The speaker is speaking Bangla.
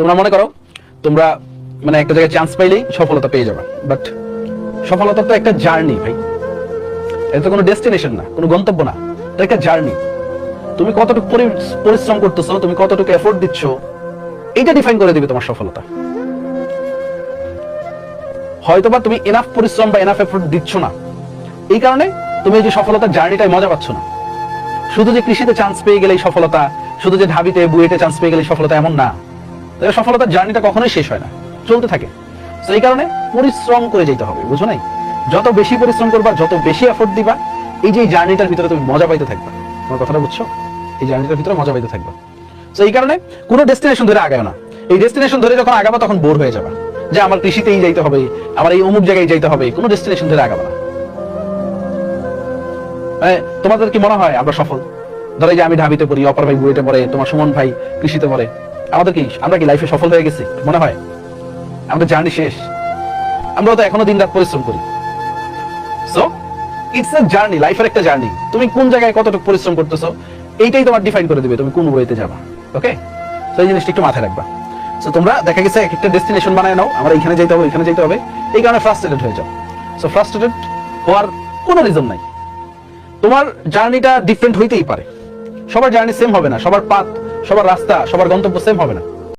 তোমরা মনে করো তোমরা মানে একটা জায়গায় চান্স পাইলেই সফলতা পেয়ে যাবে, বাট সফলতা তো একটা জার্নি ভাই, এটা তো কোনো ডেস্টিনেশন না, কোনো গন্তব্য না, এটা একটা জার্নি। তুমি কতটুকু পরিশ্রম করতেছো, তুমি কতটুকু এফোর্ট দিচ্ছ, এইটা ডিফাইন করে দিবে তোমার সফলতা। হয়তোবা তুমি এনাফ পরিশ্রম বা এনাফ এফোর্ট দিচ্ছ না, এই কারণে তুমি এই যে সফলতার জার্নিটাই মজা পাচ্ছ না। শুধু যে কৃষিতে চান্স পেয়ে গেলেই সফলতা, শুধু যে ঢাবিতে বুয়েটে চান্স পেয়ে গেলেই সফলতা, এমন না। তবে সফলতার জার্নিটা কখনোই শেষ হয় না, চলতে থাকে। তো এই কারণে পরিশ্রম করে যেতে হবে, বুঝো নাই? যত বেশি পরিশ্রম করবা, যত বেশি এফোর্ট দিবা, এই যে জার্নিটার ভিতরে তুমি মজা পাইতে থাকবা। তোমার কথাটা বুঝছো? এই জার্নিটার ভিতরে মজা পাইতে থাকবা। তো এই কারণে কোনো ডেস্টিনেশন ধরে আগায় না। এই ডেস্টিনেশন ধরে যখন আগাবা তখন বোর হয়ে যাবা, যে আমার কৃষিতেই যাইতে হবে, আমার এই অমুক জায়গায় যাইতে হবে। কোনো ডেস্টিনেশন ধরে আগাবা না। তোমাদের কি মনে হয় আমরা সফল? ধরো যে আমি ঢাবিতে পড়ি, অপর ভাই বুয়েটে পড়ে, তোমার সুমন ভাই কৃষিতে পড়ে, আমরা কি লাইফে সফল হয়ে গেছি মনে হয়? আমাদের জার্নি শেষ? আমরা তো এখনো দিন রাত পরিশ্রম করি। সো ইটস এ জার্নি, লাইফের একটা জার্নি। তুমি কোন জায়গায় কতটুকু পরিশ্রম করতেছো, এইটাই তোমার ডিফাইন করে দিবে তুমি কোন ওয়েতে যাবা। ওকে, তো এই জিনিসটা একটু মাথায় রাখবা। সো তোমরা দেখা গেছে একটা ডেস্টিনেশন বানায় নাও, আমার এখানে যেতে হবে, এখানে যেতে হবে, এই কারণে ফ্রাস্ট্রেটেড হয়ে যাও। সো ফ্রাস্ট্রেটেড হওয়ার কোনো রিজন নাই। তোমার জার্নিটা ডিফারেন্ট হইতেই পারে, সবার জার্নি সেম হবে না, সবার পাথ, সবার রাস্তা, সবার গন্তব্য সেম হবে না।